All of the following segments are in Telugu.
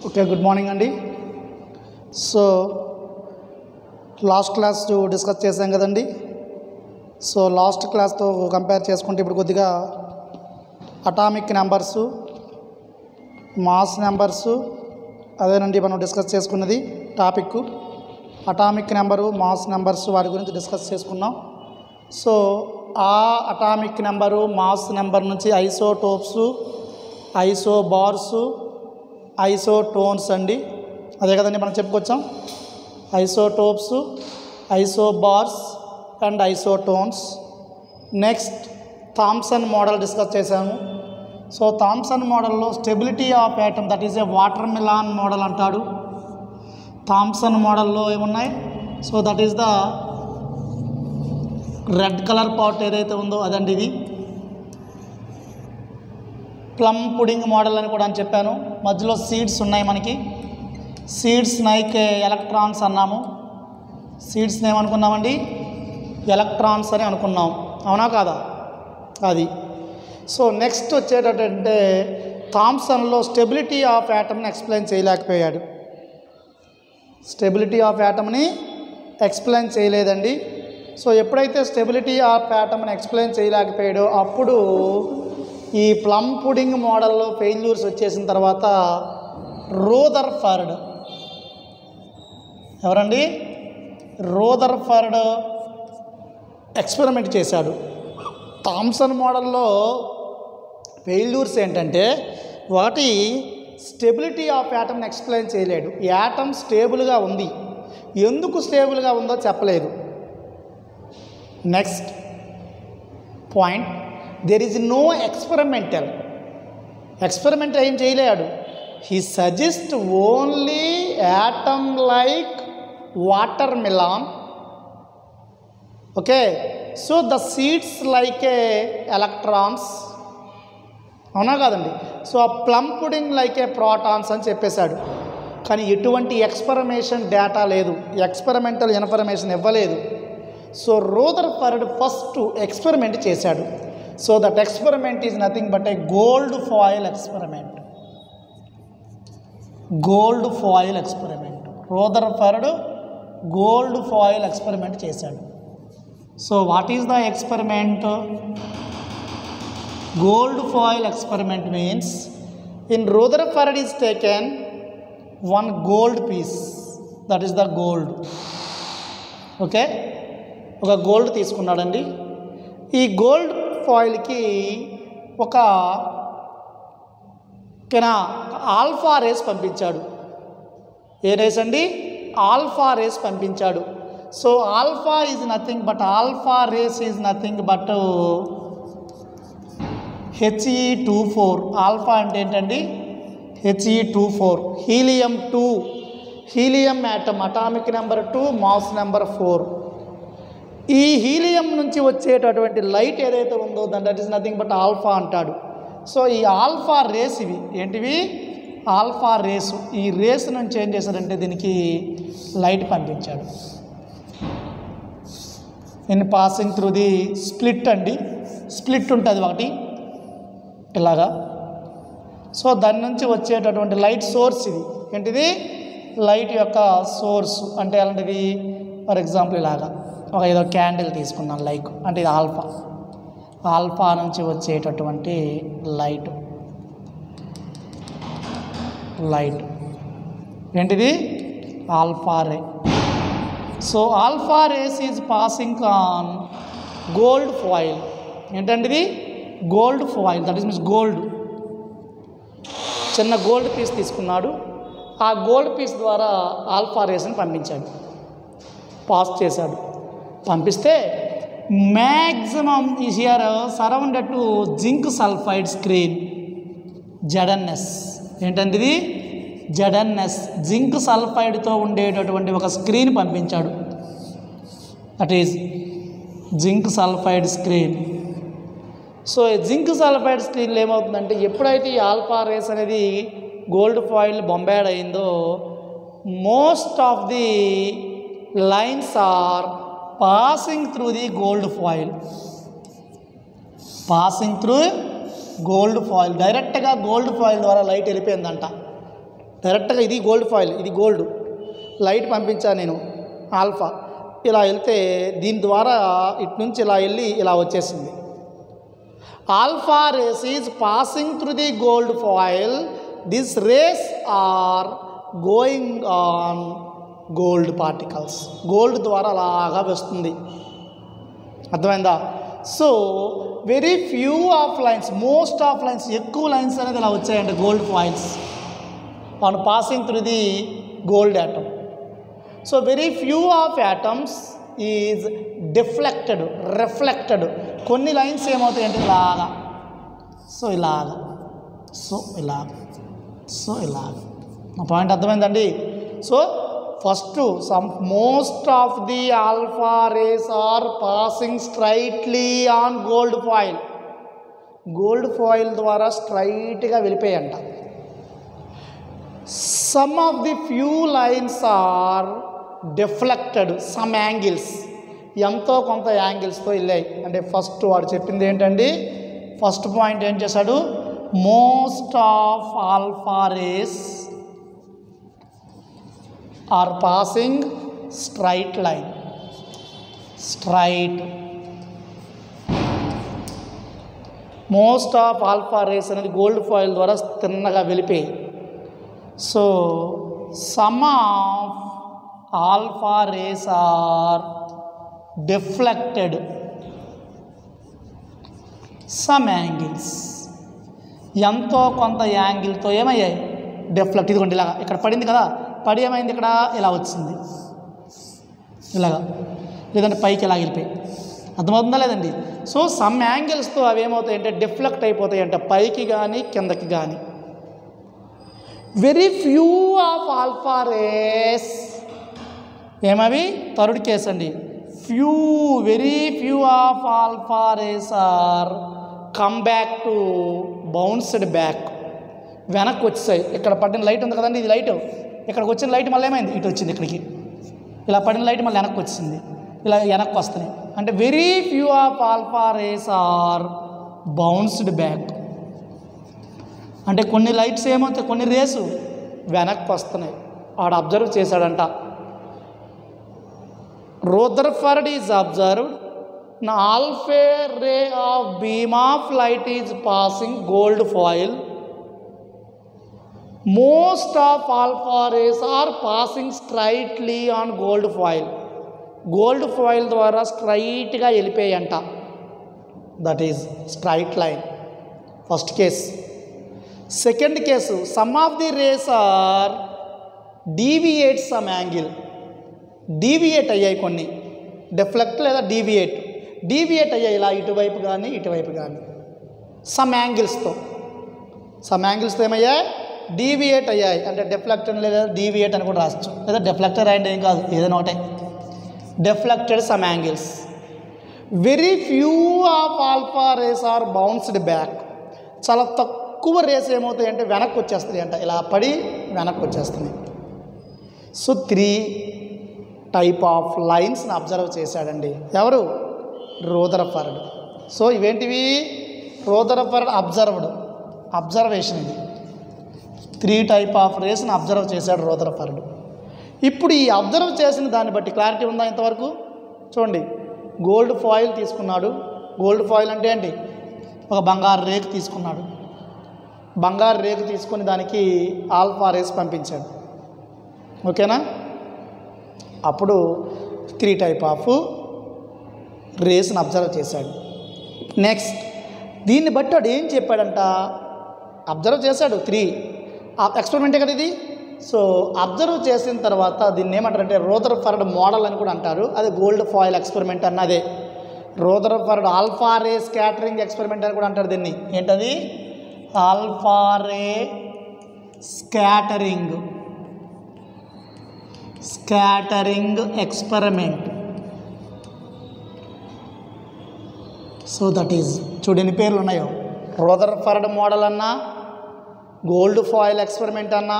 ఓకే, గుడ్ మార్నింగ్ అండి. సో లాస్ట్ క్లాస్ డిస్కస్ చేసాం కదండి. సో లాస్ట్ క్లాస్తో కంపేర్ చేసుకుంటే ఇప్పుడు కొద్దిగా అటామిక్ నెంబర్సు, మాస్ నెంబర్సు అదేనండి మనం డిస్కస్ చేసుకున్నది topic. Atomic number, mass numbers వాటి గురించి డిస్కస్ చేసుకున్నాం. సో ఆ అటామిక్ నెంబరు, మాస్ నెంబర్ నుంచి ఐసోటోప్సు, ఐసోబార్సు, ఐసోటోన్స్ అండి, అదే కదండి మనం చెప్పుకొచ్చాం. Isotopes, isobars and isotones. Next Thomson model discuss చేశాము. సో థామ్సన్ మోడల్లో stability of atom, that is a watermelon model అంటాడు. థామ్సన్ మోడల్లో ఏమున్నాయి? So that is the red colour part ఏదైతే ఉందో అదండి ఇది. ప్లమ్ పుడింగ్ మోడల్ అని కూడా అని చెప్పాను. మధ్యలో సీడ్స్ ఉన్నాయి మనకి. సీడ్స్ లైక్ ఎలక్ట్రాన్స్ అన్నాము. సీడ్స్ని ఏమనుకున్నామండి? ఎలక్ట్రాన్స్ అని అనుకున్నాం, అవునా కాదా? అది. సో నెక్స్ట్ వచ్చేటంటే థామ్సన్లో స్టెబిలిటీ ఆఫ్ యాటమ్ని ఎక్స్ప్లెయిన్ చేయలేకపోయాడు. స్టెబిలిటీ ఆఫ్ యాటమ్ని ఎక్స్ప్లెయిన్ చేయలేదండి. సో ఎప్పుడైతే స్టెబిలిటీ ఆఫ్ యాటమ్ని ఎక్స్ప్లెయిన్ చేయలేకపోయాడో అప్పుడు ఈ ప్లమ్ పుడింగ్ మోడల్లో ఫెయిల్యూర్స్ వచ్చేసిన తర్వాత రూదర్ఫర్డ్, ఎవరండి? రూదర్ఫర్డ్ ఎక్స్పెరిమెంట్ చేశాడు. థామ్సన్ మోడల్లో ఫెయిల్యూర్స్ ఏంటంటే వాటి స్టెబిలిటీ ఆఫ్ యాటమ్ని ఎక్స్ప్లెయిన్ చేయలేడు. యాటమ్ స్టేబుల్గా ఉంది, ఎందుకు స్టేబుల్గా ఉందో చెప్పలేదు. Next point, there is no experiment ఏం చేయలేడు. He suggest only atom like watermelon. Okay, so the seeds like a electrons, అవునా కాదండి? సో ఆ plum pudding like a protons అని చెప్పేశాడు. కానీ ఎటువంటి ఎక్స్పెరిమేషన్ డేటా లేదు, ఎక్స్పెరిమెంటల్ ఇన్ఫర్మేషన్ ఇవ్వలేదు. సో రూదర్ఫర్డ్ ఫస్ట్ ఎక్స్పెరిమెంట్ చేశాడు. So that experiment is nothing but a gold foil experiment. Gold foil experiment. Rutherford gold foil experiment చేశాడు. So what is the experiment? Gold foil experiment means in Rutherford is taken one gold piece, that is the gold. Okay, ఒక గోల్డ్ తీసుకున్నాడండి. ఈ గోల్డ్ ఫాయిల్కి ఒక ఆల్ఫా రేస్ పంపించాడు. ఏ రేస్ అండి? ఆల్ఫా రేస్ పంపించాడు. So alpha is nothing but, alpha rays is nothing but He24. Alpha అంటే ఏంటండి? He24, helium 2, helium atom, atomic number 2, mass number 4. ఈ హీలియం నుంచి వచ్చేటటువంటి లైట్ ఏదైతే ఉందో that is nothing but alpha అంటాడు. సో ఈ ఆల్ఫా రేస్, ఇవి ఏంటివి? Alpha race. ఈ రేస్ నుంచి ఏం చేశారంటే దీనికి లైట్ పంపించాడు. In passing through the split అండి, స్ప్లిట్ ఉంటుంది ఒకటి ఇలాగా. సో దాని నుంచి వచ్చేటటువంటి లైట్ సోర్స్ ఇది. ఏంటిది? లైట్ యొక్క సోర్స్ అంటే అలాంటిది. ఫర్ ఎగ్జాంపుల్ ఇలాగా ఒక ఏదో క్యాండిల్ తీసుకున్నాను లైక్, అంటే ఇది ఆల్ఫా. ఆల్ఫా నుంచి వచ్చేటటువంటి లైట్ ఏంటిది? Alpha ray. So alpha rays is passing on gold foil. ఏంటంటే ఇది gold foil, that is means gold. చిన్న గోల్డ్ పీస్ తీసుకున్నాడు. ఆ గోల్డ్ పీస్ ద్వారా ఆల్ఫా రేస్ని పంపించాడు, పాస్ చేశాడు. పంపిస్తే maximum is here surrounded to zinc sulphide screen, Z N S. ఏంటంటే ఇది? జెడ్ఎన్ఎస్, జింక్ సల్ఫైడ్తో ఉండేటటువంటి ఒక స్క్రీన్ పంపించాడు. That is zinc sulphide screen. So zinc sulphide స్క్రీన్లో ఏమవుతుందంటే ఎప్పుడైతే ఈ ఆల్ఫా రేస్ అనేది గోల్డ్ ఫాయిల్ బొంబాడ్ అయిందో most of the lines are passing through the gold foil. Passing through gold foil, డైరెక్ట్గా గోల్డ్ ఫాయిల్ ద్వారా లైట్ వెళ్ళిపోయిందంట. డైరెక్ట్గా ఇది గోల్డ్ ఫాయిల్, ఇది గోల్డ్, లైట్ పంపించాను నేను ఆల్ఫా, ఇలా వెళ్తే దీని ద్వారా ఇటు నుంచి ఇలా వెళ్ళి ఇలా వచ్చేసింది. Alpha rays is passing through the gold foil, this rays are going on gold particles. Gold ద్వారా అలాగా వస్తుంది, అర్థమైందా? So very few of lines, most of lines, ఎక్కువ లైన్స్ అనేది ఇలా వచ్చాయండి gold foils on passing through the gold atom. So very few of atoms is deflected, reflected. కొన్ని లైన్స్ ఏమవుతాయంటే ఇలాగా, సో ఇలాగా, సో ఇలాగా, సో ఇలాగా. నా పాయింట్ అర్థమైందండి? So first most of the alpha rays are passing straightly on gold foil. Gold foil ద్వారా స్ట్రైట్గా వెళ్ళిపోయాయంట. Some of the few lines are deflected some angles, ఎంతో కొంత యాంగిల్స్తో వెళ్ళాయి. అంటే ఫస్ట్ వాడు చెప్పింది ఏంటండి, ఫస్ట్ పాయింట్ ఏం చేశాడు, most of alpha rays are passing straight line, straight. Most of alpha rays అనేది గోల్డ్ ఫాయిల్ ద్వారా తిన్నగా వెళ్ళిపోయి. So some of alpha rays are deflected some angles, ఎంతో కొంత యాంగిల్తో ఏమయ్యాయి, డిఫ్లెక్ట్. ఇదిగోండి ఇలాగా ఇక్కడ పడింది కదా, పడి ఏమైంది, ఇక్కడ ఇలా వచ్చింది ఇలాగా, లేదంటే పైకి ఇలా వెళ్ళిపోయి. అర్థమవుతుందా లేదండి? సో సమ్ యాంగిల్స్తో అవి ఏమవుతాయంటే డిఫ్లెక్ట్ అయిపోతాయంట, పైకి కానీ కిందకి కానీ. Very few of alpha rays, ఏమవి, థర్డ్ కేస్ అండి, few, very few of alpha rays are come back to bounced back, వెనక్కి వచ్చేసాయి. ఇక్కడ పడిన లైట్ ఉంది కదండి, ఇది లైట్, ఇక్కడికి వచ్చిన లైట్ మళ్ళీ ఏమైంది, ఇటు వచ్చింది ఇక్కడికి, ఇలా పడిన లైట్ మళ్ళీ వెనక్కి వచ్చింది, ఇలా వెనక్కి వస్తున్నాయి. అంటే very few of alpha rays are bounced back. అంటే కొన్ని లైట్స్ ఏమవుతాయి, కొన్ని రేసు వెనక్కి వస్తున్నాయి. వాడు అబ్జర్వ్ చేశాడంట. Rutherford is observed an alpha ray of beam of light is passing gold foil. Most of alpha rays are passing straightly on gold foil. Gold foil ద్వారా స్ట్రైట్గా వెళ్ళిపోయాయంట. That is straight line, first case. Second case, some of the rays are deviate some angle, deviate అయ్యాయి కొన్ని, డిఫ్లెక్ట్ లేదా డీవియేట్ అయ్యాయి ఇలా ఇటువైపు కానీ ఇటువైపు కానీ, సమ్ యాంగిల్స్తో ఏమయ్యాయి, డీవియేట్ అయ్యాయి. అంటే డిఫ్లెక్ట్ లేదా డీవియేట్ అని కూడా రావచ్చు, లేదా డిఫ్లెక్టర్ అండ్ ఏం కాదు, ఏదైనా ఒకటే. Deflected some angles. Very few of alpha rays are bounced back. చాలా తక్కువ రేస్ ఏమవుతాయి అంటే వెనక్కి వచ్చేస్తాయి అంట, ఇలా పడి వెనక్కి వచ్చేస్తున్నాయి. సో 3 టైప్ ఆఫ్ లైన్స్ని అబ్జర్వ్ చేశాడండి ఎవరు, రూదర్ఫర్డ్. సో ఇవేంటివి, రూదర్ఫర్డ్ అబ్జర్వేషన్. ఇది 3 టైప్ ఆఫ్ రేస్ని అబ్జర్వ్ చేశాడు రూదర్ఫర్డ్. ఇప్పుడు ఈ అబ్జర్వ్ చేసిన దాన్ని బట్టి క్లారిటీ ఉందా ఇంతవరకు? చూడండి, గోల్డ్ ఫాయిల్ తీసుకున్నాడు. గోల్డ్ ఫాయిల్ అంటే ఏంటి, ఒక బంగారు రేకు తీసుకున్నాడు. బంగారు రేకు తీసుకొని దానికి ఆల్ఫా రేస్ పంపించాడు, ఓకేనా? అప్పుడు 3 టైప్ ఆఫ్ రేస్ని అబ్జర్వ్ చేశాడు. నెక్స్ట్ దీన్ని బట్టి వాడు ఏం చెప్పాడంట, అబ్జర్వ్ చేశాడు 3 ఎక్స్పెరిమెంటే కదా ఇది. సో అబ్జర్వ్ చేసిన తర్వాత దీన్ని ఏమంటారంటే రూదర్ఫర్డ్ మోడల్ అని కూడా అంటారు. అది గోల్డ్ ఫాయిల్ ఎక్స్పెరిమెంట్ అన్నదే. Rutherford alpha ray scattering experiment అని కూడా అంటారు దీన్ని. ఏంటది, alpha ray scattering experiment. So that is, చూడు ఎన్ని పేర్లు ఉన్నాయో, రూదర్ఫర్డ్ మోడల్ అన్నా, గోల్డ్ ఫాయిల్ ఎక్స్పెరిమెంట్ అన్నా,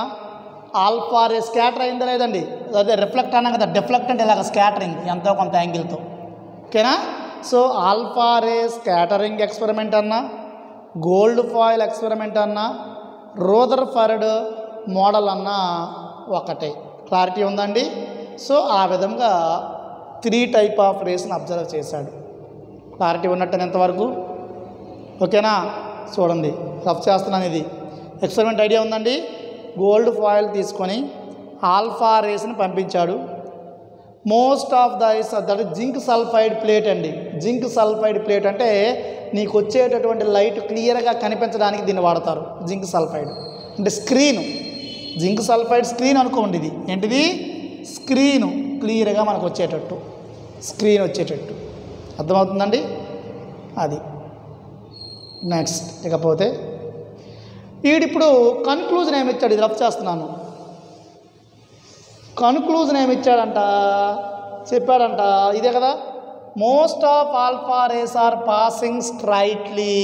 ఆల్ఫా రే స్కాటర్ అయిందా లేదండి, అదే రిఫ్లెక్ట్ అన్నా కదా, డిఫ్లెక్ట్ అంటే ఇలాగ స్కాటరింగ్ ఎంతో కొంత యాంగిల్తో, ఓకేనా? So alpha ray scattering experiment అన్నా, గోల్డ్ ఫాయిల్ ఎక్స్పెరిమెంట్ అన్నా, రూదర్ఫర్డ్ మోడల్ అన్నా ఒకటే. క్లారిటీ ఉందండి. సో ఆ విధంగా 3 టైప్ ఆఫ్ రేస్ని అబ్జర్వ్ చేశాడు. క్లారిటీ ఉన్నట్టు ఎంతవరకు? ఓకేనా? చూడండి, రఫ్ చేస్తున్నాను. ఇది ఎక్స్పెరిమెంట్ ఐడియా ఉందండి. గోల్డ్ ఫాయిల్ తీసుకొని ఆల్ఫా రేస్ని పంపించాడు. Most of the ice that zinc sulphide plate అండి. జింక్ సల్ఫైడ్ ప్లేట్ అంటే నీకు వచ్చేటటువంటి లైట్ క్లియర్గా కనిపించడానికి దీన్ని వాడతారు. జింక్ సల్ఫైడ్ అంటే స్క్రీను. జింక్ సల్ఫైడ్ స్క్రీన్ అనుకోండి. ఇది ఏంటిది? స్క్రీను. క్లియర్గా మనకు వచ్చేటట్టు స్క్రీన్ వచ్చేటట్టు. అర్థమవుతుందండి? అది నెక్స్ట్. ఇకపోతే వీడిప్పుడు కన్క్లూజన్ ఏమిచ్చాడు? ఇది రఫ్ చేస్తున్నాను. కన్క్లూజన్ ఏమిచ్చాడంట? చెప్పాడంట, ఇదే కదా, most of alpha rays are passing straightly.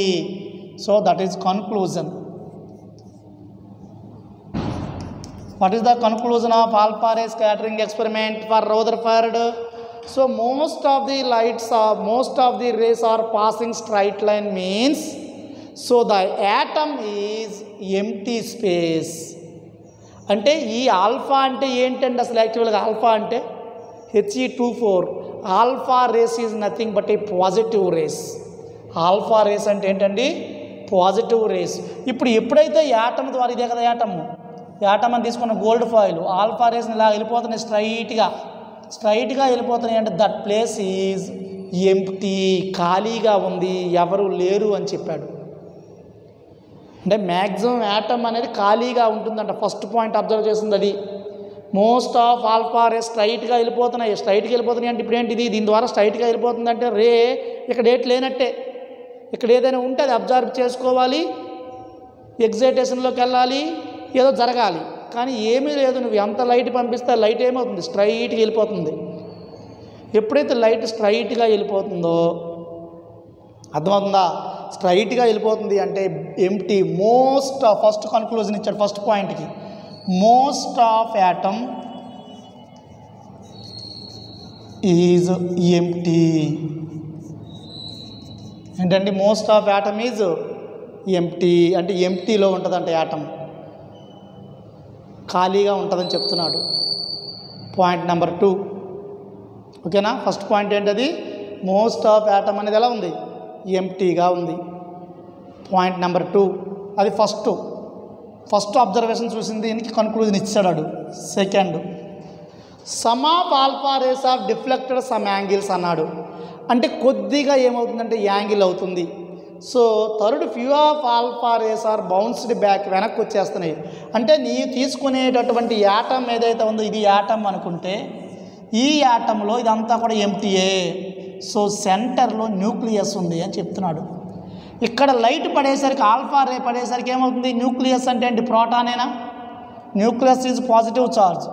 So that is conclusion. What is the conclusion of alpha ray scattering experiment for Rutherford? So most of the rays are passing straight line means, so the atom is empty space. అంటే ఈ ఆల్ఫా అంటే ఏంటంటే అసలు యాక్చువల్గా ఆల్ఫా అంటే He2 alpha rays is nothing but a positive rays. Alpha rays అంటే ఏంటండి? Positive rays. ఇప్పుడు ఎప్పుడైతే యాటమ్ ద్వారా, ఇదే కదా యాటమ్ అని తీసుకున్న గోల్డ్ ఫాయిల్, ఆల్ఫా రేస్ని ఇలా వెళ్ళిపోతున్నాయి, స్ట్రైట్గా వెళ్ళిపోతున్నాయి అంటే దట్ ప్లేస్ ఈజ్ ఎంప్టీ, ఖాళీగా ఉంది, ఎవరు లేరు అని చెప్పాడు. అంటే మ్యాక్సిమం యాటమ్ అనేది ఖాళీగా ఉంటుందంట. ఫస్ట్ పాయింట్ అబ్జర్వ్ చేసింది అది. మోస్ట్ ఆఫ్ ఆల్ఫా రే స్ట్రైట్గా వెళ్ళిపోతున్నాయి అంటే ఇప్పుడు ఏంటిది? దీని ద్వారా స్ట్రైట్గా వెళ్ళిపోతుందంటే రే ఇక్కడ ఏట్ లేనట్టే. ఇక్కడ ఏదైనా ఉంటే అది అబ్జర్వ్ చేసుకోవాలి, ఎగ్జైటేషన్లోకి వెళ్ళాలి, ఏదో జరగాలి. కానీ ఏమీ లేదు. నువ్వు ఎంత లైట్ పంపిస్తే లైట్ ఏమవుతుంది? స్ట్రైట్గా వెళ్ళిపోతుంది. ఎప్పుడైతే లైట్ స్ట్రైట్గా వెళ్ళిపోతుందో, అర్థమవుతుందా? స్ట్రైట్గా వెళ్ళిపోతుంది అంటే empty. Most of, first conclusion ఇచ్చాడు ఫస్ట్ పాయింట్కి, most of atom is empty. ఏంటంటే most of atom is empty అంటే ఎంప్టీలో ఉంటుందంట యాటమ్, ఖాళీగా ఉంటుందని చెప్తున్నాడు. Point number 2. ఓకేనా? ఫస్ట్ పాయింట్ ఏంటది? మోస్ట్ ఆఫ్ యాటమ్ అనేది ఎలా ఉంది? ఎంప్టీగా ఉంది. పాయింట్ నెంబర్ 2 అది ఫస్ట్ అబ్జర్వేషన్ చూసింది, దీనికి కన్క్లూజన్ ఇచ్చాడు. Second, some of alpha rays of deflected some angles అన్నాడు. అంటే కొద్దిగా ఏమవుతుందంటే యాంగిల్ అవుతుంది. So third, few of alpha rays are bounced back, వెనక్కి వచ్చేస్తున్నాయి. అంటే నీ తీసుకునేటటువంటి యాటమ్ ఏదైతే ఉందో, ఇది యాటమ్ అనుకుంటే ఈ యాటంలో ఇదంతా కూడా ఎంప్టీయే. సో సెంటర్లో న్యూక్లియస్ ఉంది అని చెప్తున్నాడు. ఇక్కడ లైట్ పడేసరికి, ఆల్ఫా రే పడేసరికి ఏమవుతుంది? న్యూక్లియస్ అంటే ఏంటి? ప్రోటానేనా? Nucleus is positive charge,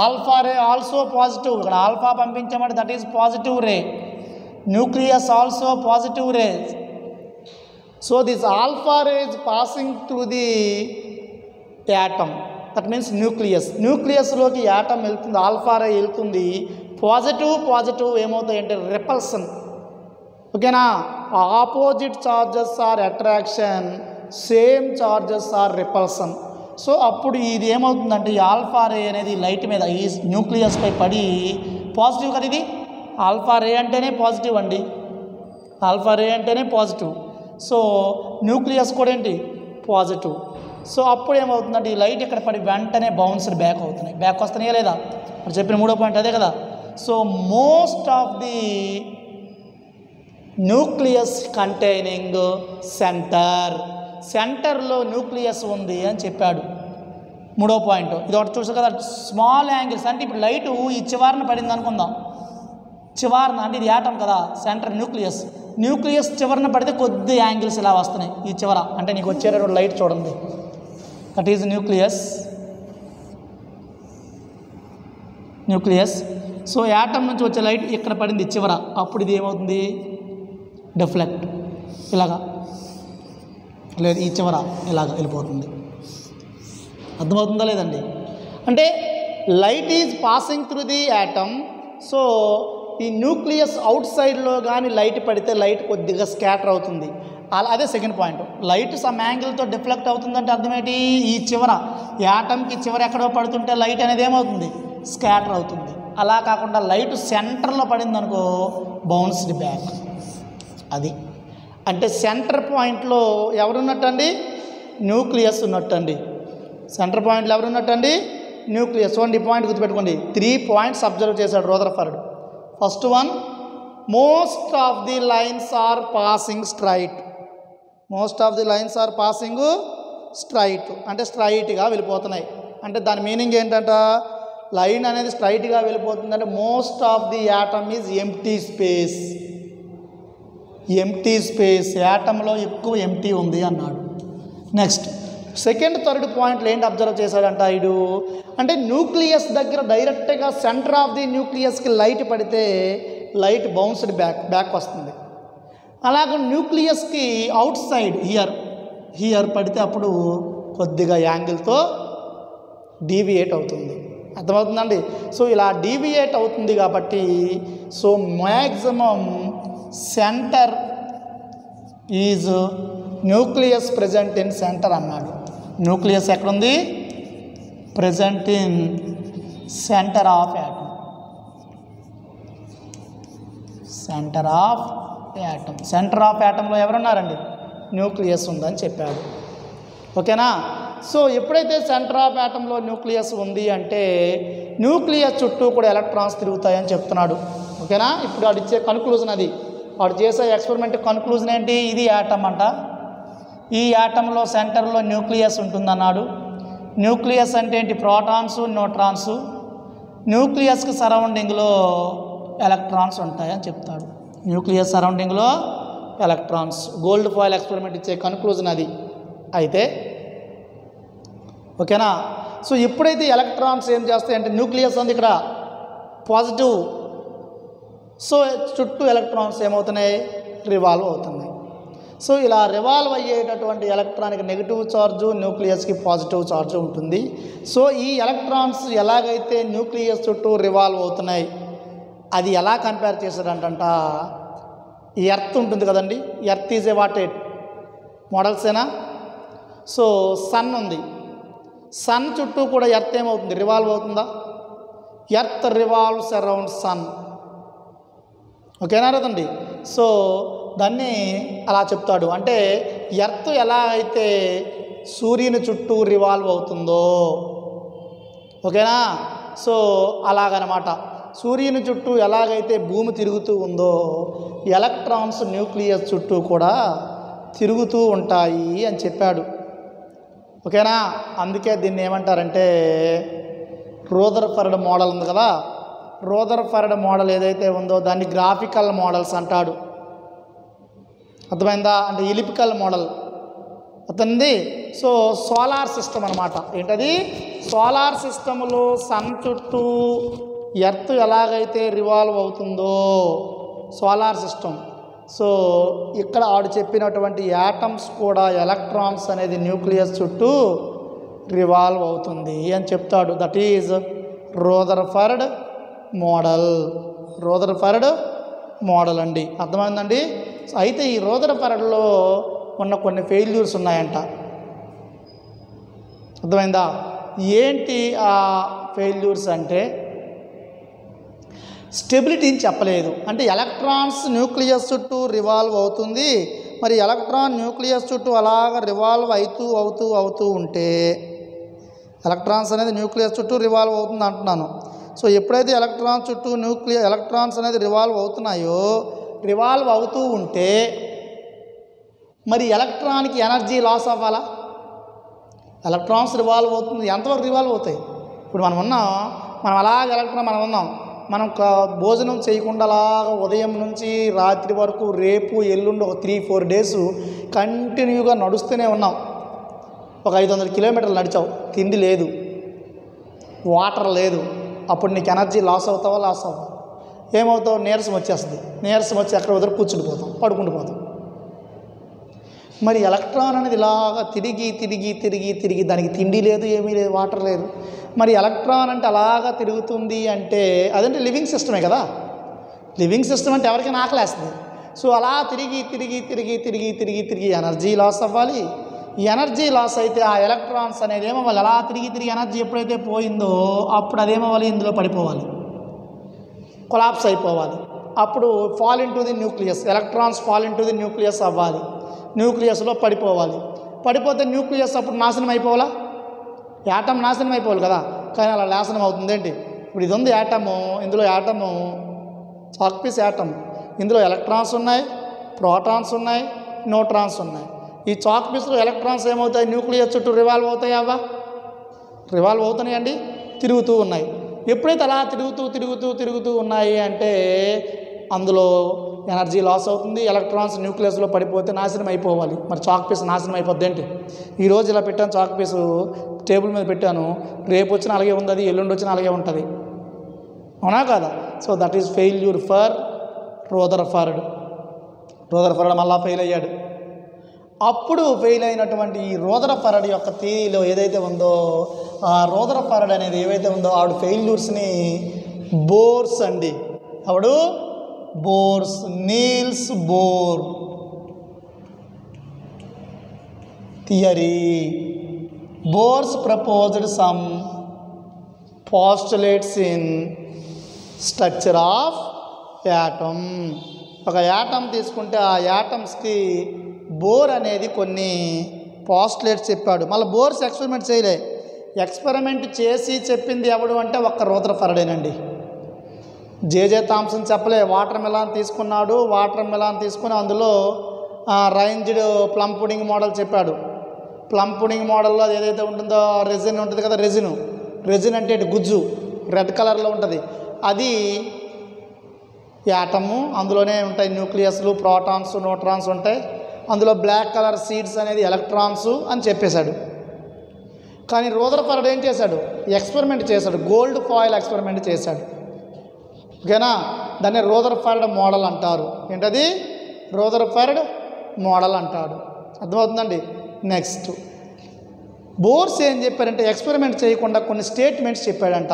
alpha ray also positive. ఇక్కడ ఆల్ఫా పంపించామంటే that is positive ray, nucleus also positive ray. So this alpha ray is passing through the atom, that means న్యూక్లియస్లోకి యాటమ్ వెళ్తుంది, ఆల్ఫా రే వెళ్తుంది. పాజిటివ్ ఏమవుతాయంటే రిపల్షన్. ఓకేనా? Opposite charges are attraction, same charges are repulsion. So అప్పుడు ఇది ఏమవుతుందంటే ఈ ఆల్ఫా రే అనేది లైట్ మీద, ఈ న్యూక్లియస్పై పడి పాజిటివ్ కదా. ఇది ఆల్ఫా రే అంటేనే పాజిటివ్ అండి, ఆల్ఫా రే అంటేనే పాజిటివ్. సో న్యూక్లియస్ కూడా ఏంటి? పాజిటివ్. సో అప్పుడు ఏమవుతుందంటే ఈ లైట్ ఇక్కడ పడి వెంటనే బౌన్స్డ్ బ్యాక్ అవుతున్నాయి. బ్యాక్ వస్తున్నాయా లేదా? మరి చెప్పిన 3వ పాయింట్ అదే కదా. So most of the nucleus containing సెంటర్లో న్యూక్లియస్ ఉంది అని చెప్పాడు. 3వ పాయింట్ ఇది ఒకటి చూసారు కదా, స్మాల్ యాంగిల్స్. అంటే ఇప్పుడు లైటు ఈ చివరన పడింది అనుకుందాం, చివరన అంటే ఇది యాటమ్ కదా, సెంటర్ న్యూక్లియస్ చివరన పడితే కొద్ది యాంగిల్స్ ఇలా వస్తున్నాయి ఈ చివర. అంటే నీకు వచ్చేటటువంటి లైట్ చూడండి, that is nucleus. So atom నుంచి వచ్చే లైట్ ఇక్కడ పడింది చివర, అప్పుడు ఇది ఏమవుతుంది? డిఫ్లెక్ట్, ఇలాగా లేదు, ఈ చివర ఇలాగ వెళ్ళిపోతుంది. అర్థమవుతుందా లేదండి? అంటే light is passing through the atom. So ఈ న్యూక్లియస్ అవుట్ సైడ్లో కానీ లైట్ పడితే లైట్ కొద్దిగా స్కాటర్ అవుతుంది. అదే సెకండ్ పాయింట్. లైట్ సమ్ యాంగిల్తో డిఫ్లెక్ట్ అవుతుందంటే అర్థం ఏంటి? ఈ చివర యాటమ్కి చివర ఎక్కడో పడుతుంటే లైట్ అనేది ఏమవుతుంది? స్కాటర్ అవుతుంది. అలా కాకుండా లైట్ సెంటర్లో పడింది అనుకో బౌన్స్డ్ బ్యాక్. అది అంటే సెంటర్ పాయింట్లో ఎవరున్నట్టండి? న్యూక్లియస్ ఉన్నట్టండి. సెంటర్ పాయింట్లో ఎవరున్నట్టండి? న్యూక్లియస్. చూడండి ఈ పాయింట్ గుర్తుపెట్టుకోండి. 3 పాయింట్స్ అబ్జర్వ్ చేశాడు Rutherford. First one, most of the lines are passing straight. Most of the lines are passing straight అంటే స్ట్రైట్గా వెళ్ళిపోతున్నాయి. అంటే దాని మీనింగ్ ఏంటంట? లైన్ అనేది స్ట్రైట్గా వెళ్ళిపోతుందంటే most of the atom is empty space. Empty space, యాటంలో ఎక్కువ ఎంప్టీ ఉంది అన్నాడు. నెక్స్ట్ సెకండ్ థర్డ్ పాయింట్లు ఏంటి అబ్జర్వ్ చేశాడంట ఇడు? అంటే న్యూక్లియస్ దగ్గర డైరెక్ట్గా సెంటర్ ఆఫ్ ది న్యూక్లియస్కి లైట్ పడితే లైట్ బౌన్స్డ్ బ్యాక్ వస్తుంది. అలాగే న్యూక్లియస్కి అవుట్ సైడ్ హియర్ పడితే అప్పుడు కొద్దిగా యాంగిల్తో డీవియేట్ అవుతుంది. అర్థమవుతుందండి? సో ఇలా డీవియేట్ అవుతుంది కాబట్టి so maximum centre is nucleus present in centre అన్నాడు. న్యూక్లియస్ ఎక్కడుంది? Present in centre of atom. Centre of atom. Centre of యాటంలో ఎవరున్నారండి? న్యూక్లియస్ ఉందని చెప్పాడు. ఓకేనా? సో ఎప్పుడైతే సెంటర్ ఆఫ్ యాటంలో న్యూక్లియస్ ఉంది అంటే న్యూక్లియస్ చుట్టూ కూడా ఎలక్ట్రాన్స్ తిరుగుతాయని చెప్తున్నాడు. ఓకేనా? ఇప్పుడు వాడు ఇచ్చే కన్క్లూజన్ అది. వాడు చేసే ఎక్స్పెరిమెంట్ కన్క్లూజన్ ఏంటి? ఇది యాటమ్ అంట. ఈ యాటంలో సెంటర్లో న్యూక్లియస్ ఉంటుందన్నాడు. న్యూక్లియస్ అంటే ఏంటి? Protons, neutrons. న్యూక్లియస్కి సరౌండింగ్లో ఎలక్ట్రాన్స్ ఉంటాయని చెప్తాడు. న్యూక్లియస్ సరౌండింగ్లో ఎలక్ట్రాన్స్. గోల్డ్ ఫాయిల్ ఎక్స్పెరిమెంట్ ఇచ్చే కన్క్లూజన్ అది. అయితే ఓకేనా? సో ఎప్పుడైతే ఎలక్ట్రాన్స్ ఏం చేస్తాయంటే న్యూక్లియస్ ఉంది ఇక్కడ పాజిటివ్, సో చుట్టూ ఎలక్ట్రాన్స్ ఏమవుతున్నాయి? రివాల్వ్ అవుతున్నాయి. సో ఇలా రివాల్వ్ అయ్యేటటువంటి ఎలక్ట్రాన్కి నెగిటివ్ ఛార్జు, న్యూక్లియస్కి పాజిటివ్ ఛార్జు ఉంటుంది. సో ఈ ఎలక్ట్రాన్స్ ఎలాగైతే న్యూక్లియస్ చుట్టూ రివాల్వ్ అవుతున్నాయి అది ఎలా కంపేర్ చేశాడంట? ఎర్త్ ఉంటుంది కదండి, ఎర్త్ ఈజ్ ఏ వాట్ మోడల్సేనా? సో సన్ ఉంది, సన్ చుట్టూ కూడా ఎర్త్ ఏమవుతుంది? రివాల్వ్ అవుతుందా? Earth revolves around sun. ఓకేనా కదండి? సో దాన్ని అలా చెప్తాడు. అంటే ఎర్త్ ఎలా అయితే సూర్యుని చుట్టూ రివాల్వ్ అవుతుందో, ఓకేనా? సో అలాగనమాట. సూర్యుని చుట్టూ ఎలాగైతే భూమి తిరుగుతూ ఉందో ఎలక్ట్రాన్స్ న్యూక్లియస్ చుట్టూ కూడా తిరుగుతూ ఉంటాయి అని చెప్పాడు. ఓకేనా? అందుకే దీన్ని ఏమంటారంటే రదర్ఫర్డ్ మోడల్ ఉంది కదా, రదర్ఫర్డ్ మోడల్ ఏదైతే ఉందో దాన్ని గ్రాఫికల్ మోడల్స్ అంటాడు. అర్థమైందా? అంటే ఎలిప్టికల్ మోడల్ అతనిది. సో సోలార్ సిస్టమ్ అనమాట. ఏంటది? సోలార్ సిస్టంలో సన్ చుట్టూ ఎర్త్ ఎలాగైతే రివాల్వ్ అవుతుందో సోలార్ సిస్టమ్, సో ఇక్కడ ఆడు చెప్పినటువంటి యాటమ్స్ కూడా ఎలక్ట్రాన్స్ అనేది న్యూక్లియస్ చుట్టూ రివాల్వ్ అవుతుంది అని చెప్తాడు. That is Rutherford model. Rutherford model అండి. అర్థమైందండి? అయితే ఈ రదర్ఫర్డ్లో ఉన్న కొన్ని ఫెయిల్యూర్స్ ఉన్నాయంట. అర్థమైందా? ఏంటి ఆ ఫెయిల్యూర్స్ అంటే స్టెబిలిటీని చెప్పలేదు. అంటే ఎలక్ట్రాన్స్ న్యూక్లియస్ చుట్టూ రివాల్వ్ అవుతుంది, మరి ఎలక్ట్రాన్ న్యూక్లియస్ చుట్టూ అలాగ రివాల్వ్ అవుతూ ఉంటే ఎలక్ట్రాన్స్ అనేది న్యూక్లియస్ చుట్టూ రివాల్వ్ అవుతుంది అంటున్నాను. సో ఎప్పుడైతే ఎలక్ట్రాన్స్ అనేది రివాల్వ్ అవుతున్నాయో, రివాల్వ్ అవుతూ ఉంటే మరి ఎలక్ట్రాన్కి ఎనర్జీ లాస్ అవ్వాలా? ఎలక్ట్రాన్స్ రివాల్వ్ అవుతుంది, ఎంతవరకు రివాల్వ్ అవుతాయి? ఇప్పుడు మనం అలాగ ఎలక్ట్రాన్ మనం భోజనం చేయకుండా అలాగా ఉదయం నుంచి రాత్రి వరకు రేపు ఎల్లుండి ఒక 3-4 డేస్ కంటిన్యూగా నడుస్తూనే ఉన్నాం. ఒక 500 కిలోమీటర్లు నడిచావు, తిండి లేదు, వాటర్ లేదు, అప్పుడు నీకు ఎనర్జీ లాస్ అవుతావా? లాస్ అవ్వవు. ఏమవుతావు? నీరసం వచ్చేస్తుంది. నీరసం వచ్చి ఎక్కడ వదిలి కూర్చుండిపోతాం, పడుకుండిపోతాం. మరి ఎలక్ట్రాన్ అనేది ఇలాగా తిరిగి దానికి తిండి లేదు, ఏమీ లేదు, వాటర్ లేదు. మరి ఎలక్ట్రాన్ అంటే అలాగా తిరుగుతుంది అంటే అదంటే లివింగ్ సిస్టమే కదా. లివింగ్ సిస్టమ్ అంటే ఎవరికైనా ఆకలేస్తుంది. సో అలా తిరిగి ఎనర్జీ లాస్ అవ్వాలి. ఈ ఎనర్జీ లాస్ అయితే ఆ ఎలక్ట్రాన్స్ అనేది ఏమవ్వాలి, అలా తిరిగి ఎనర్జీ ఎప్పుడైతే పోయిందో అప్పుడు అదేమవ్వాలి, ఇందులో పడిపోవాలి, కొలాప్స్ అయిపోవాలి. అప్పుడు fall in to the nucleus, electrons fall in to the nucleus అవ్వాలి, న్యూక్లియస్లో పడిపోవాలి. పడిపోతే న్యూక్లియస్ అప్పుడు నాశనం అయిపోవాలా, యాటమ్ నాశనం అయిపోవాలి కదా. కానీ అలా నాశనం అవుతుంది ఏంటి? ఇప్పుడు ఇది ఉంది యాటము, ఇందులో యాటము చాక్ పీస్ యాటమ్, ఇందులో ఎలక్ట్రాన్స్ ఉన్నాయి, ప్రోటాన్స్ ఉన్నాయి, న్యూట్రాన్స్ ఉన్నాయి. ఈ చాక్ పీస్లో ఎలక్ట్రాన్స్ ఏమవుతాయి, న్యూక్లియస్ చుట్టూ రివాల్వ్ అవుతాయి, అవ్వా రివాల్వ్ అవుతున్నాయండి, తిరుగుతూ ఉన్నాయి. ఎప్పుడైతే అలా తిరుగుతూ ఉన్నాయి అంటే అందులో ఎనర్జీ లాస్ అవుతుంది, ఎలక్ట్రాన్స్ న్యూక్లియస్లో పడిపోతే నాశనం అయిపోవాలి. మరి చాక్ పీస్ నాశనం అయిపోద్ది ఏంటి? ఈరోజు ఇలా పెట్టాను, చాక్ పీసు టేబుల్ మీద పెట్టాను, రేపు వచ్చిన అలాగే ఉంది, అది ఎల్లుండి వచ్చిన అలాగే ఉంటుంది, అవునా కదా? So that is failure for Rutherford మళ్ళా ఫెయిల్ అయ్యాడు. అప్పుడు ఫెయిల్ అయినటువంటి ఈ రదర్ఫర్డ్ యొక్క థియరీలో ఏదైతే ఉందో ఆ రదర్ఫర్డ్ అనేది ఏవైతే ఉందో ఆవిడ ఫెయిల్యూర్స్ని బోర్స్ అండి, ఆవిడు Bohr's, Niels Bohr theory. Bohr's proposed some postulates in structure of atom. ఒక యాటమ్ తీసుకుంటే ఆ యాటమ్స్కి బోర్ అనేది కొన్ని పాస్టులేట్స్ చెప్పాడు. మళ్ళీ బోర్స్ ఎక్స్పెరిమెంట్ చేయలే, ఎక్స్పెరిమెంట్ చేసి చెప్పింది ఎవడు అంటే ఒక్క రదర్ఫర్డేనండి. జేజే థామ్సన్ చెప్పలే. వాటర్ మెలాన్ తీసుకున్నాడు, వాటర్ మెలాన్ తీసుకుని అందులో రైంజ్డ్ ప్లమ్ పుడింగ్ మోడల్ చెప్పాడు. ప్లమ్ పుడింగ్ మోడల్లో ఏదైతే ఉంటుందో రెజిన్ ఉంటుంది కదా, రెజిన్ అంటే గుజ్జు రెడ్ కలర్లో ఉంటుంది, అది యాటము, అందులోనే ఉంటాయి న్యూక్లియస్లు, ప్రోటాన్స్, న్యూట్రాన్స్ ఉంటాయి. అందులో బ్లాక్ కలర్ సీడ్స్ అనేది ఎలక్ట్రాన్స్ అని చెప్పేశాడు. కానీ రదర్ఫర్డ్ ఏం చేశాడు, ఎక్స్పెరిమెంట్ చేశాడు, గోల్డ్ ఫాయిల్ ఎక్స్పెరిమెంట్ చేశాడు. ఓకేనా? దాన్ని రదర్ఫర్డ్ మోడల్ అంటారు. ఏంటది? రదర్ఫర్డ్ మోడల్ అంటాడు. అర్థమవుతుందండి? నెక్స్ట్ బోర్స్ ఏం చెప్పారంటే ఎక్స్పెరిమెంట్ చేయకుండా కొన్ని స్టేట్మెంట్స్ చెప్పాడంట.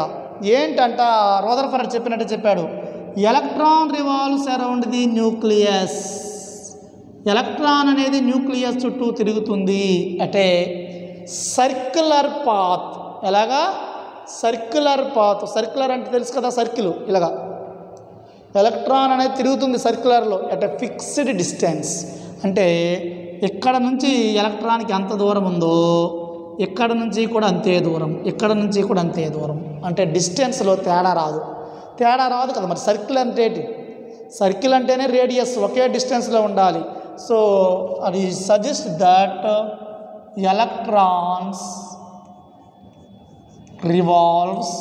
ఏంటంట? రదర్ఫర్డ్ చెప్పినట్టు చెప్పాడు, electron revolves around the nucleus. Electron అనేది న్యూక్లియస్ చుట్టూ తిరుగుతుంది అంటే సర్క్యులర్ పాత్. ఎలాగా? Circular path. సర్క్యులర్ అంటే తెలుసు కదా, సర్కిల్ ఇలాగా. ఎలక్ట్రాన్ అనేది తిరుగుతుంది సర్క్యులర్లో అట్ ఎ ఫిక్స్డ్ డిస్టెన్స్. అంటే ఇక్కడ నుంచి ఎలక్ట్రాన్కి ఎంత దూరం ఉందో ఇక్కడ నుంచి కూడా అంతే దూరం, ఇక్కడ నుంచి కూడా అంతే దూరం. అంటే డిస్టెన్స్లో తేడా రాదు కదా. మరి సర్కిల్ అంటే ఏంటి? సర్కిల్ అంటేనే రేడియస్ ఒకే డిస్టెన్స్లో ఉండాలి. సో అది suggest that electrons revolves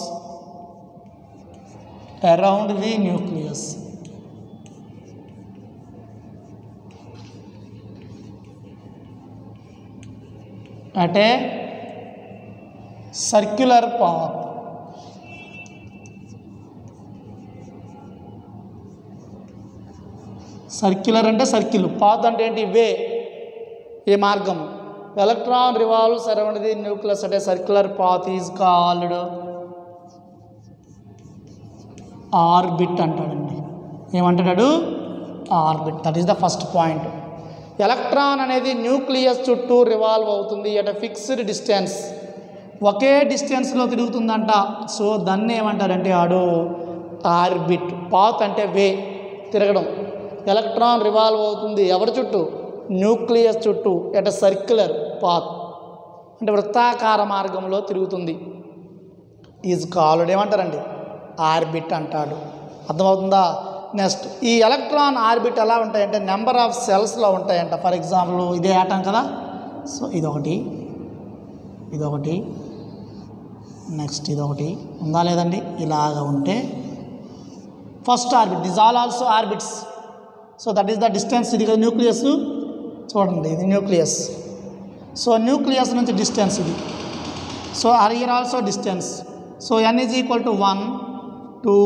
around the nucleus. అంటే సర్క్యులర్ పాత్. సర్క్యులర్ అంటే సర్కిల్, పాత్ అంటే ఏంటి? వే, ఏ మార్గం. Electron revolves around the nucleus అంటే circular path is called orbit అంటాడండి. ఏమంటాడు? Orbit. That is the first point. Electron అనేది న్యూక్లియస్ చుట్టూ రివాల్వ్ అవుతుంది అట్ ఫిక్స్డ్ డిస్టెన్స్, ఒకే డిస్టెన్స్లో తిరుగుతుందంట. సో దాన్ని ఏమంటారంటే ఆడు ఆర్బిట్. పాత్ అంటే వే, తిరగడం. ఎలక్ట్రాన్ రివాల్వ్ అవుతుంది ఎవరి చుట్టూ? న్యూక్లియస్ చుట్టూ ఎట్ సర్క్యులర్ పాత్ అంటే వృత్తాకార మార్గంలో తిరుగుతుంది. ఈజ్ కాల్డ్ ఏమంటారండి? ఆర్బిట్ అంటాడు. అర్థమవుతుందా? నెక్స్ట్ ఈ ఎలక్ట్రాన్ ఆర్బిట్ ఎలా ఉంటాయంటే నెంబర్ ఆఫ్ సెల్స్లో ఉంటాయంట. ఫర్ ఎగ్జాంపుల్ ఇదే ఆటం కదా, సో ఇదొకటి, నెక్స్ట్ ఇదొకటి ఉందా లేదండి? ఇలాగ ఉంటే first orbit. This all also orbits. So that is the distance. ఇది కదా న్యూక్లియస్, చూడండి ఇది న్యూక్లియస్. సో న్యూక్లియస్ నుంచి డిస్టెన్స్ ఇది. So here also distance. So n is equal to 1 2.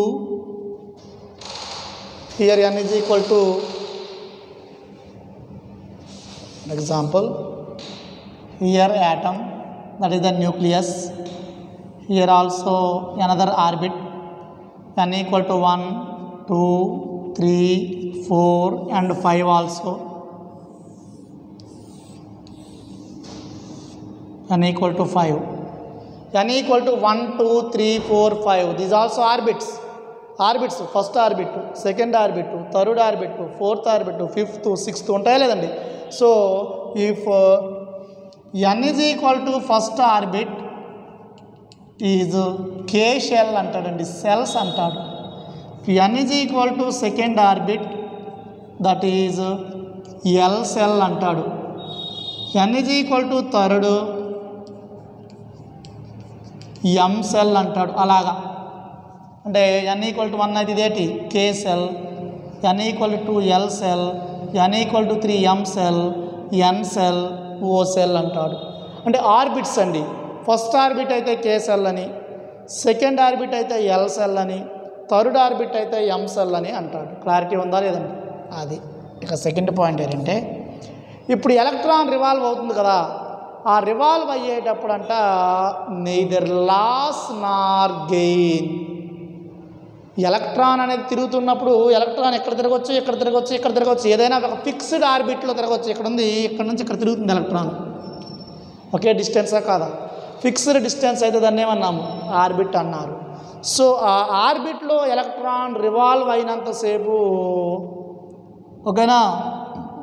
Here n is equal to, example, here atom, that is the nucleus. Here also another orbit, n equal to 1 2 3 4 and 5 also. N equal to 5. N equal to 1, 2, 3, 4, 5. These also orbits. Orbits, first orbit, second orbit, third orbit, fourth orbit, fifth, sixth ఉంటాయా లేదండి. So if n is equal to first orbit is k shell అంటాడండి, cells అంటాడు. if n is equal to second orbit that is L cell అంటాడు. n is equal to third M cell అంటాడు. అలాగా అంటే n ఈక్వల్ టు 1 అయితే ఇదేంటి K cell, n equal to 2 L cell, n equal to 3 M cell, N cell, O cell అంటాడు. అంటే ఆర్బిట్స్ అండి. ఫస్ట్ ఆర్బిట్ అయితే K సెల్ అని, సెకండ్ ఆర్బిట్ అయితే L సెల్ అని, థర్డ్ ఆర్బిట్ అయితే M సెల్ అని అంటాడు. క్లారిటీ ఉందా లేదండి? అది ఇక సెకండ్ పాయింట్ ఏంటంటే ఇప్పుడు ఎలక్ట్రాన్ రివాల్వ్ అవుతుంది కదా, ఆ రివాల్వ్ అయ్యేటప్పుడు అంట neither loss nor gain. Electron అనేది తిరుగుతున్నప్పుడు ఎలక్ట్రాన్ ఎక్కడ తిరగవచ్చు, ఎక్కడ తిరగవచ్చు, ఇక్కడ తిరగవచ్చు, ఏదైనా ఒక ఫిక్స్డ్ ఆర్బిట్లో తిరగవచ్చు. ఇక్కడ ఉంది, ఇక్కడ నుంచి ఇక్కడ తిరుగుతుంది ఎలక్ట్రాన్. ఒకే డిస్టెన్సా కాదా? ఫిక్స్డ్ డిస్టెన్స్ అయితే దాన్ని ఏమన్నాము, ఆర్బిట్ అన్నారు. సో ఆ ఆర్బిట్లో ఎలక్ట్రాన్ రివాల్వ్ అయినంతసేపు ఓకేనా,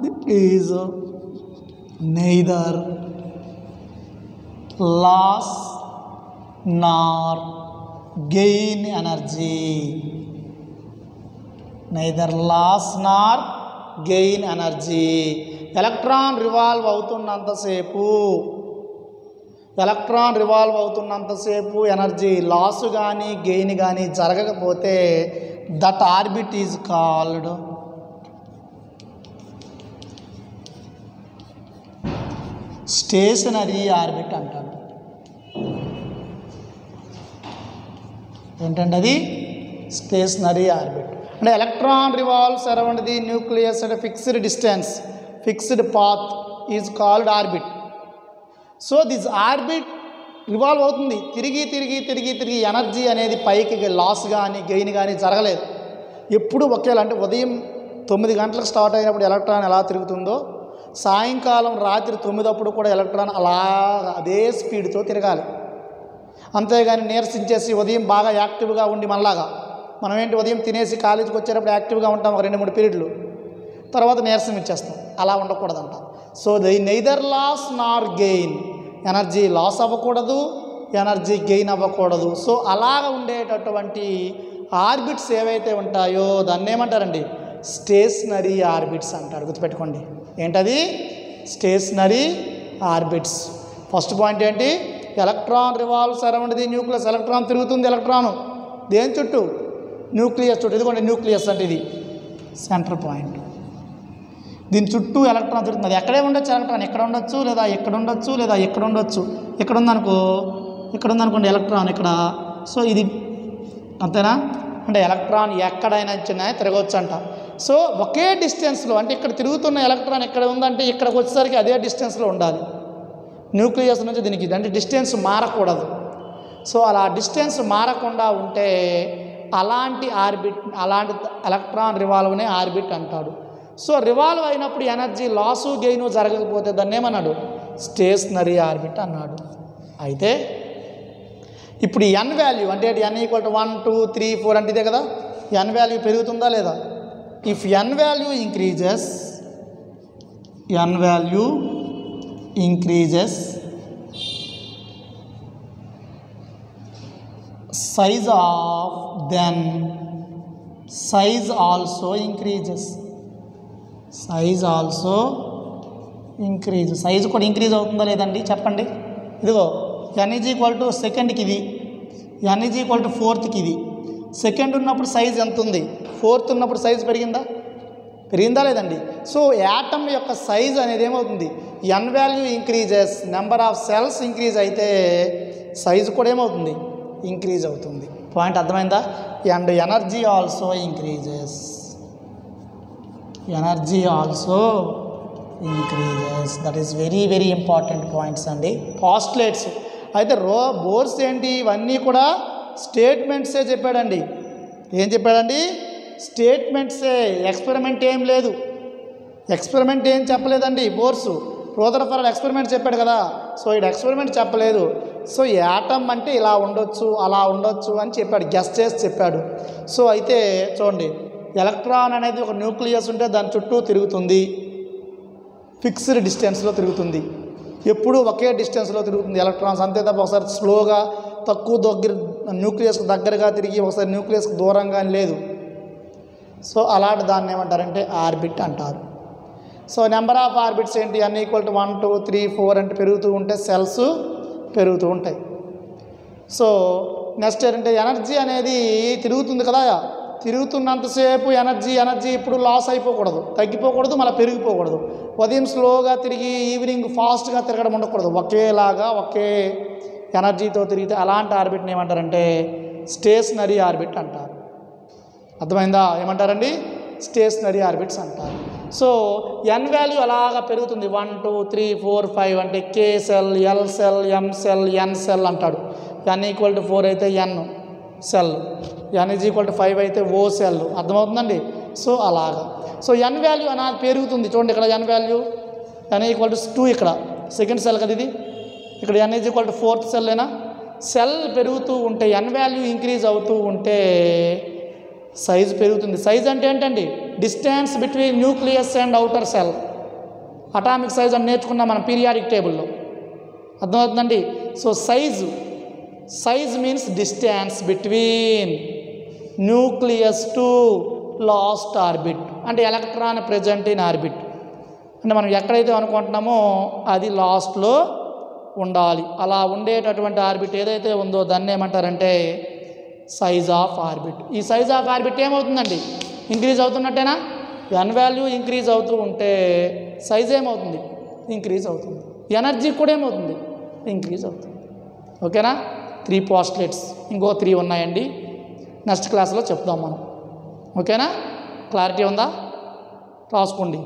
it is neither loss nor gain energy. Neither loss nor gain energy. Electron revolve అవుతున్నంతసేపు, ఎలక్ట్రాన్ రివాల్వ్ అవుతున్నంతసేపు ఎనర్జీ లాస్ కానీ గెయిన్ కానీ జరగకపోతే that orbit is called stationary orbit అంటాడు. ఏంటంటే అది స్టేషనరీ ఆర్బిట్. అంటే electron revolves around the nucleus at fixed distance, fixed path is called orbit. So this orbit revolve అవుతుంది, తిరిగి తిరిగి తిరిగి తిరిగి ఎనర్జీ అనేది పైకి లాస్ కానీ గెయిన్ కానీ జరగలేదు. ఎప్పుడు ఒకేలా, అంటే ఉదయం 9 గంటలకు స్టార్ట్ అయినప్పుడు ఎలక్ట్రాన్ ఎలా తిరుగుతుందో సాయంకాలం రాత్రి 9 అప్పుడు కూడా ఎలక్ట్రాన్ అలా అదే స్పీడ్తో తిరగాలి. అంతేగాని నీరసించేసి ఉదయం బాగా యాక్టివ్గా ఉండి మనలాగా మనం ఏంటి ఉదయం తినేసి కాలేజీకి వచ్చేటప్పుడు యాక్టివ్గా ఉంటాం ఒక 2-3 పీరియడ్లు, తర్వాత నీరసం ఇచ్చేస్తాం. అలా ఉండకూడదంట. So the neither loss nor gain, energy loss అవ్వకూడదు, ఎనర్జీ గెయిన్ అవ్వకూడదు. సో అలాగ ఉండేటటువంటి ఆర్బిట్స్ ఏవైతే ఉంటాయో దాన్ని ఏమంటారండి, స్టేషనరీ ఆర్బిట్స్ అంటారు. గుర్తుపెట్టుకోండి, ఏంటది స్టేషనరీ ఆర్బిట్స్. ఫస్ట్ పాయింట్ ఏంటి, electron revolves around the nucleus. Electron తిరుగుతుంది, ఎలక్ట్రాను దేని చుట్టూ, న్యూక్లియస్ చుట్టూ. ఇదిగోండి న్యూక్లియస్ అంటే ఇది సెంటర్ పాయింట్, దీని చుట్టూ ఎలక్ట్రాన్ తిరుగుతుంది. అది ఎక్కడే ఉండొచ్చు, ఎలక్ట్రాన్ ఎక్కడ ఉండొచ్చు, లేదా ఎక్కడ ఉండొచ్చు, లేదా ఎక్కడ ఉండొచ్చు. ఇక్కడ ఉందనుకో, ఇక్కడ ఉందనుకోండి ఎలక్ట్రాన్ ఇక్కడ. సో ఇది అంతేనా, అంటే ఎలక్ట్రాన్ ఎక్కడైనా చిన్న తిరగవచ్చు అంట. సో ఒకే డిస్టెన్స్లో, అంటే ఇక్కడ తిరుగుతున్న ఎలక్ట్రాన్ ఎక్కడ ఉందంటే ఇక్కడికి వచ్చేసరికి అదే డిస్టెన్స్లో ఉండాలి న్యూక్లియస్ నుంచి దీనికి, అంటే డిస్టెన్స్ మారకూడదు. సో అలా డిస్టెన్స్ మారకుండా ఉంటే అలాంటి ఆర్బిట్, అలాంటి ఎలక్ట్రాన్ రివాల్వ్నే ఆర్బిట్ అంటాడు. సో రివాల్వ్ అయినప్పుడు ఎనర్జీ లాసు గెయిన్ జరగకపోతే దాన్ని ఏమన్నాడు, స్టేషనరీ ఆర్బిట్ అన్నాడు. అయితే ఇప్పుడు ఎన్ వాల్యూ అంటే ఎన్ ఈక్వల్ టు 1, 2, 3, 4 అంటే ఇదే కదా, ఎన్ వాల్యూ పెరుగుతుందా లేదా? If n value increases, n value increases, size of then size also increases, size also increases. Size కూడా ఇంక్రీజ్ అవుతుందా లేదండి చెప్పండి. ఇదిగో n ఈజ్ ఈక్వల్ టు సెకండ్కి ఇది, n ఈజ్ ఈక్వల్ టు ఫోర్త్కి ఇది. సెకండ్ ఉన్నప్పుడు సైజ్ ఎంత ఉంది, ఫోర్త్ ఉన్నప్పుడు సైజ్ పెరిగిందా లేదండి? సో యాటమ్ యొక్క సైజ్ అనేది ఏమవుతుంది, n value increases, number of shells increase అయితే సైజు కూడా ఏమవుతుంది, ఇంక్రీజ్ అవుతుంది. పాయింట్ అర్థమైందా? And energy also increases, energy also increases. That is very very important points అండి, పాస్ట్లేట్స్. అయితే బోర్స్ ఏంటి, ఇవన్నీ కూడా స్టేట్మెంట్సే చెప్పాడండి. ఏం చెప్పాడండి, స్టేట్మెంట్సే, ఎక్స్పెరిమెంట్ ఏం లేదు. ఎక్స్పెరిమెంట్ ఏం చెప్పలేదండి బోర్సు. రూదర్ఫర్డ్ ఎక్స్పెరిమెంట్ చెప్పాడు కదా, సో ఇది ఎక్స్పెరిమెంట్ చెప్పలేదు. సో యాటమ్ అంటే ఇలా ఉండొచ్చు, అలా ఉండొచ్చు అని చెప్పాడు, గెస్ చేసి చెప్పాడు. సో అయితే చూడండి, ఎలక్ట్రాన్ అనేది ఒక న్యూక్లియస్ ఉంటే దాని చుట్టూ తిరుగుతుంది, ఫిక్స్డ్ డిస్టెన్స్లో తిరుగుతుంది, ఎప్పుడూ ఒకే డిస్టెన్స్లో తిరుగుతుంది ఎలక్ట్రాన్స్. అంతే తప్ప ఒకసారి స్లోగా తక్కువ న్యూక్లియస్కి దగ్గరగా తిరిగి ఒకసారి న్యూక్లియస్కి దూరంగా లేదు. సో అలాంటి దాన్ని ఏమంటారంటే ఆర్బిట్ అంటారు. సో నెంబర్ ఆఫ్ ఆర్బిట్స్ ఏంటి, n = 1 2 3 4 అంటే పెరుగుతూ ఉంటే సెల్స్ పెరుగుతూ ఉంటాయి. సో నెక్స్ట్ ఏంటంటే ఎనర్జీ అనేది తిరుగుతుంది కదా, తిరుగుతున్నంతసేపు ఎనర్జీ ఇప్పుడు లాస్ అయిపోకూడదు, తగ్గిపోకూడదు, మళ్ళీ పెరిగిపోకూడదు. ఉదయం స్లోగా తిరిగి ఈవినింగ్ ఫాస్ట్గా తిరగడం ఉండకూడదు, ఒకేలాగా ఒకే ఎనర్జీతో తిరిగితే అలాంటి ఆర్బిట్ని ఏమంటారంటే స్టేషనరీ ఆర్బిట్ అంటారు. అర్థమైందా? ఏమంటారండి? స్టేషనరీ ఆర్బిట్స్ అంటారు. సో ఎన్ వాల్యూ అలాగా పెరుగుతుంది, 1 2 3 4 5 అంటే కే సెల్, ఎల్ సెల్, ఎం సెల్, ఎన్ సెల్ అంటాడు. n = 4 అయితే ఎన్ సెల్, n = 5 అయితే ఓ సెల్. అర్థమవుతుందండి? సో అలాగా. సో ఎన్ వాల్యూ అనేది పెరుగుతుంది. చూడండి ఇక్కడ ఎన్ వాల్యూ, n = 2, ఇక్కడ సెకండ్ సెల్ కదా ఇది, ఇక్కడ n = 4th సెల్ అయినా సెల్ పెరుగుతూ ఉంటే ఎన్ వాల్యూ ఇంక్రీజ్ అవుతూ ఉంటే సైజు పెరుగుతుంది. సైజ్ అంటే ఏంటండి? Distance between nucleus and outer cell. Atomic size అని నేర్చుకున్నాం మనం పీరియాడిక్ టేబుల్లో. అర్థమవుతుందండి? So size means distance between nucleus to last orbit, అంటే ఎలక్ట్రాన్ ప్రెజెంట్ ఇన్ ఆర్బిట్. అంటే మనం ఎక్కడైతే అనుకుంటున్నామో అది లాస్ట్లో ఉండాలి. అలా ఉండేటటువంటి ఆర్బిట్ ఏదైతే ఉందో దాన్ని ఏమంటారంటే సైజ్ ఆఫ్ ఆర్బిట్. ఈ సైజ్ ఆఫ్ ఆర్బిట్ ఏమవుతుందండి? ఇంక్రీజ్ అవుతున్నట్టేనా? ఎన్ వాల్యూ ఇంక్రీజ్ అవుతూ ఉంటే సైజ్ ఏమవుతుంది? ఇంక్రీజ్ అవుతుంది. ఎనర్జీ కూడా ఏమవుతుంది? ఇంక్రీజ్ అవుతుంది. ఓకేనా? 3 పోస్ట్లెట్స్, ఇంకో 3 ఉన్నాయండి, నెక్స్ట్ క్లాస్లో చెప్దాం మనం. ఓకేనా? క్లారిటీ ఉందా? రాసుకోండి.